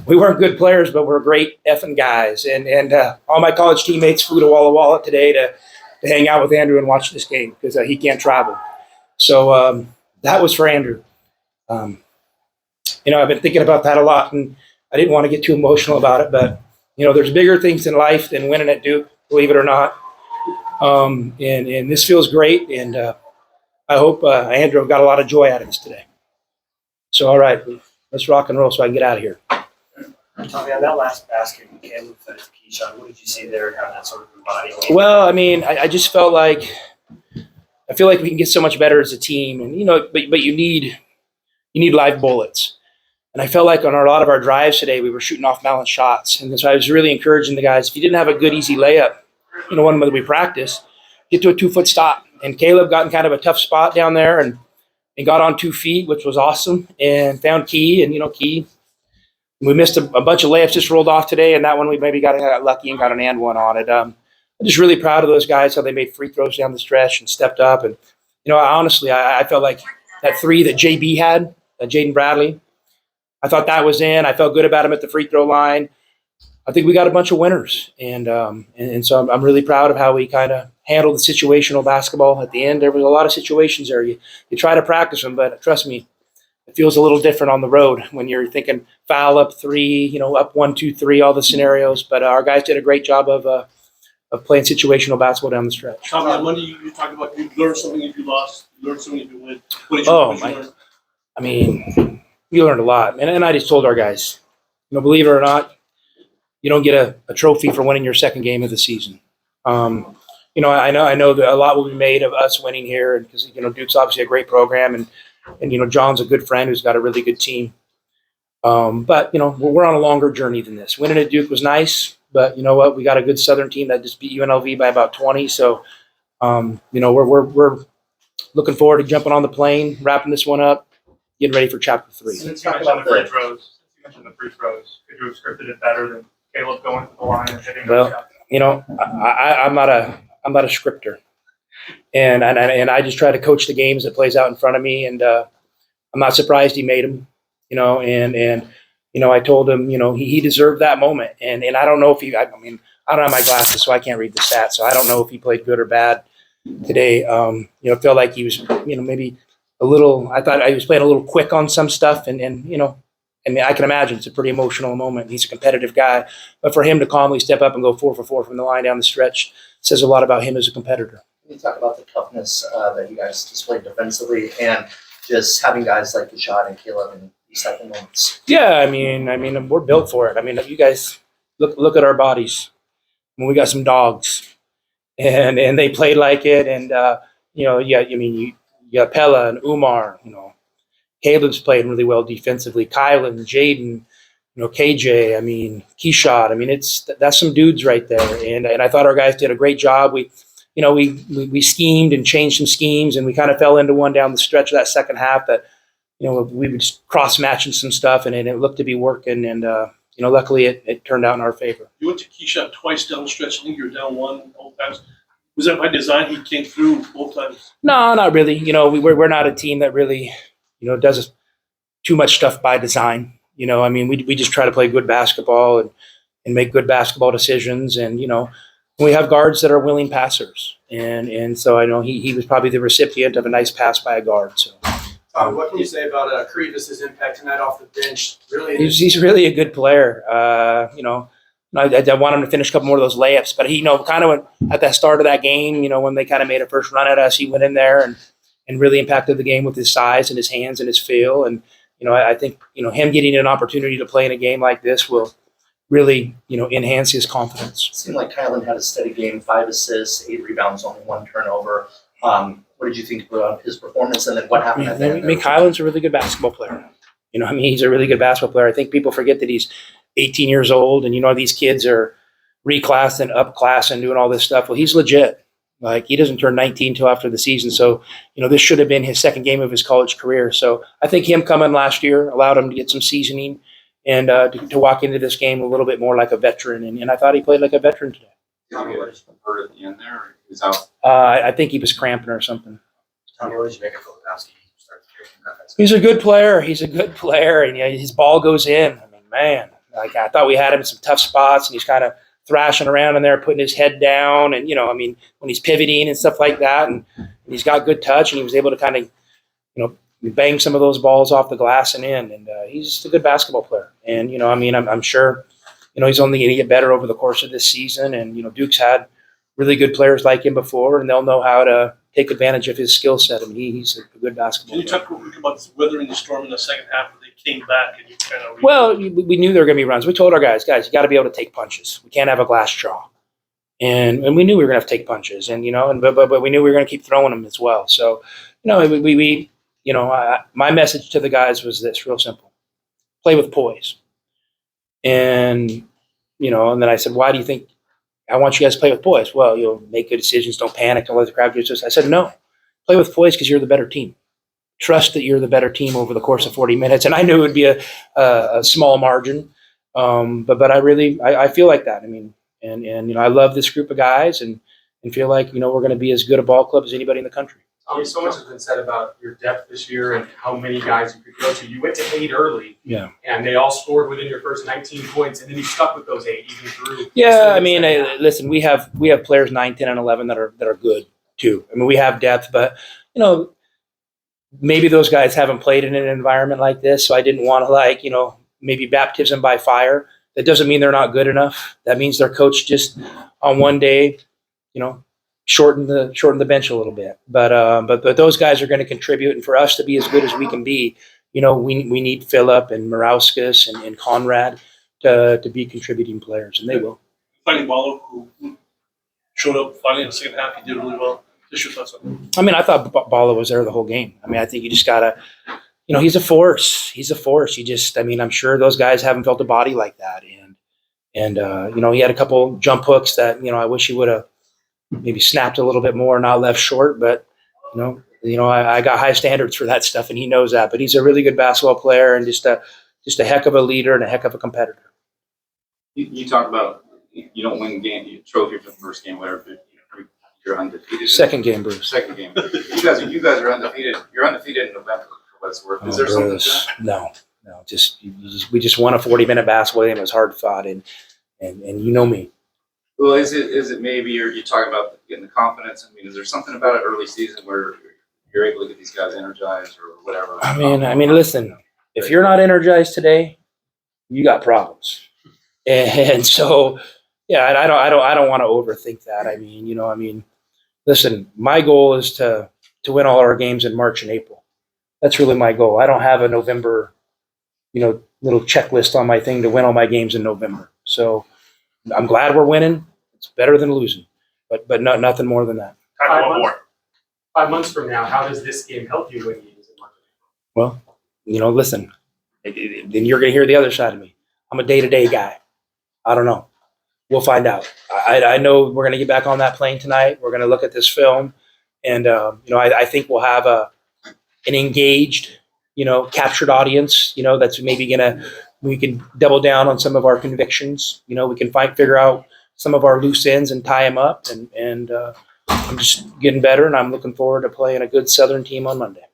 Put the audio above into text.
we weren't good players, but we're great effing guys. And all my college teammates flew to Walla Walla today to hang out with Andrew and watch this game because he can't travel. So that was for Andrew. I've been thinking about that a lot, and I didn't want to get too emotional about it, but there's bigger things in life than winning at Duke, believe it or not. And this feels great, and I hope Andrew got a lot of joy out of this today. So, all right, let's rock and roll so I can get out of here. Tommy, on that last basket, Caleb fed it to Keyshawn. What did you see there, how that sort of embodied? Well, I just felt like I feel like we can get so much better as a team, and but you need live bullets. And I felt like on a lot of our drives today, we were shooting off balance shots, and so I was really encouraging the guys. If you didn't have a good easy layup, one that we practice, get to a 2-foot stop. And Caleb got in kind of a tough spot down there and got on 2 feet, which was awesome, and found Key. And Key, we missed a bunch of layups just rolled off today, and that one we maybe got lucky and got an and one on it. I'm just really proud of those guys, how they made free throws down the stretch and stepped up. And honestly, I felt like that 3 that JB had, Jaden Bradley, I thought that was in. I felt good about him at the free throw line. I think we got a bunch of winners, and so I'm really proud of how we kind of handled the situational basketball at the end. There was a lot of situations there. You try to practice them, but trust me, it feels a little different on the road when you're thinking foul up 3, up 1, 2, 3, all the scenarios. But our guys did a great job of playing situational basketball down the stretch. Tommy, on Monday you talked about you learned something if you lost, you learned something if you win. What did you learn? We learned a lot, and I just told our guys, believe it or not, you don't get a trophy for winning your second game of the season. I know that a lot will be made of us winning here, and because Duke's obviously a great program, and John's a good friend who's got a really good team. But we're on a longer journey than this. Winning at Duke was nice, but you know what? We got a good Southern team that just beat UNLV by about 20. So we're looking forward to jumping on the plane, wrapping this one up, getting ready for chapter 3. Since you mentioned the free throws, could you have scripted it better than Caleb going to the line and hitting those shots? I'm not a scripter, and I just try to coach the games that plays out in front of me, and I'm not surprised he made them, I told him, he deserved that moment, and I don't know if I don't have my glasses, so I can't read the stats, so I don't know if he played good or bad today. It felt like he was, maybe a little. I thought he was playing a little quick on some stuff, and I can imagine it's a pretty emotional moment. He's a competitive guy, but for him to calmly step up and go 4 for 4 from the line down the stretch says a lot about him as a competitor. Can you talk about the toughness that you guys displayed defensively and just having guys like Keyshawn and Caleb in these type of moments? Yeah, we're built for it. You guys look at our bodies. We got some dogs, and they played like it. And you got Pella and Umar. Caleb's played really well defensively. Kylan, Jaden, KJ. Keyshawn. That's some dudes right there. And I thought our guys did a great job. We schemed and changed some schemes, and we kind of fell into one down the stretch of that second half that, we were just cross-matching some stuff, and it looked to be working. And, luckily it turned out in our favor. You went to Keyshawn twice down the stretch. I think you were down 1 both times. Was that by design? He came through both times? No, not really. We're not a team that really, does too much stuff by design. We just try to play good basketball and make good basketball decisions. And, we have guards that are willing passers. And so I know he was probably the recipient of a nice pass by a guard. So. What can you say about Krivas' impact tonight off the bench? Really, he's really a good player. I want him to finish a couple more of those layups, but he, kind of at the start of that game, when they kind of made a first run at us, he went in there and really impacted the game with his size and his hands and his feel. And I think him getting an opportunity to play in a game like this will really enhance his confidence. It seemed like Kylan had a steady game, 5 assists, 8 rebounds, only 1 turnover. What did you think about his performance, and then what happened at the end? Kylan's a really good basketball player. He's a really good basketball player. I think people forget that he's 18 years old, and these kids are reclassed and upclassed and doing all this stuff. Well, he's legit. Like, he doesn't turn 19 till after the season. So, this should have been his second game of his college career. So I think him coming last year allowed him to get some seasoning and to walk into this game a little bit more like a veteran. And I thought he played like a veteran today. Tommy Lloyd just hurt at the end there, or he was out? I think he was cramping or something. Tommy Lloyd, you make a Philadelphia. He's a good player. And his ball goes in. Man, Like I thought we had him in some tough spots, and he's kind of thrashing around in there, putting his head down, and when he's pivoting and stuff like that, and he's got good touch, and he was able to kind of bang some of those balls off the glass and in, and he's just a good basketball player. And I'm sure he's only going to get better over the course of this season, and Duke's had really good players like him before, and they'll know how to take advantage of his skill set. I mean, he's a good basketball Can you player. talk real quick about weathering the storm in the second half where they came back and you kind of Well, we knew there were going to be runs. We told our guys, you got to be able to take punches. We can't have a glass jaw. And we knew we were going to have to take punches, and but we knew we were going to keep throwing them as well. So, my message to the guys was this, real simple: play with poise. And and then I said, why do you think I want you guys to play with poise? Well, make good decisions, don't panic, don't let the crowd get us. I said, no, play with poise because you're the better team. Trust that you're the better team over the course of 40 minutes. And I knew it would be a small margin, but I feel like that. I mean, and I love this group of guys and feel like we're going to be as good a ball club as anybody in the country. Tommy, so much has been said about your depth this year and how many guys you could go to. You went to 8 early, Yeah, and they all scored within your first 19 points, and then you stuck with those 8 even through. yeah. I mean, listen, we have players 9, 10, and 11 that are good too. I mean, we have depth, but maybe those guys haven't played in an environment like this, so I didn't want to maybe baptism by fire. That doesn't mean they're not good enough. That means their coach just on one day, shorten the bench a little bit. But those guys are going to contribute, and for us to be as good as we can be, we need Phillip and Morauskas and Conrad to be contributing players, and they will. finding Ballo, who showed up finally in the second half. He did really well. Just your thoughts on him. I mean, I thought Ballo was there the whole game. I mean, I think you just gotta, he's a force. He's a force. I'm sure those guys haven't felt a body like that. And he had a couple jump hooks that, I wish he would have maybe snapped a little bit more, not left short. But, I got high standards for that stuff, and he knows that. But he's a really good basketball player and just a heck of a leader and a heck of a competitor. You talk about you don't win game trophy for the first game, whatever. But you're undefeated. Second game, Bruce. Second game. You guys are undefeated. You're undefeated in November. For what it's worth. Is there something to that? No. We just won a 40-minute basketball game. It was hard fought, and me. Well, is it maybe you talk about getting the confidence? I mean, is there something about an early season where you're able to get these guys energized or whatever? I mean, listen. If you're not energized today, you got problems. And so, yeah, I don't want to overthink that. I mean, listen. My goal is to win all our games in March and April. That's really my goal. I don't have a November, little checklist on my thing to win all my games in November. So I'm glad we're winning. It's better than losing, but nothing more than that. Kind of one more. 5 months from now, how does this game help you win games in March? Well, listen, then you're going to hear the other side of me. I'm a day-to-day guy. I don't know. We'll find out. I know we're going to get back on that plane tonight. We're going to look at this film, and I think we'll have an engaged, captured audience. That's maybe we can double down on some of our convictions. We can figure out some of our loose ends and tie them up. And I'm just getting better, and I'm looking forward to playing a good Southern team on Monday.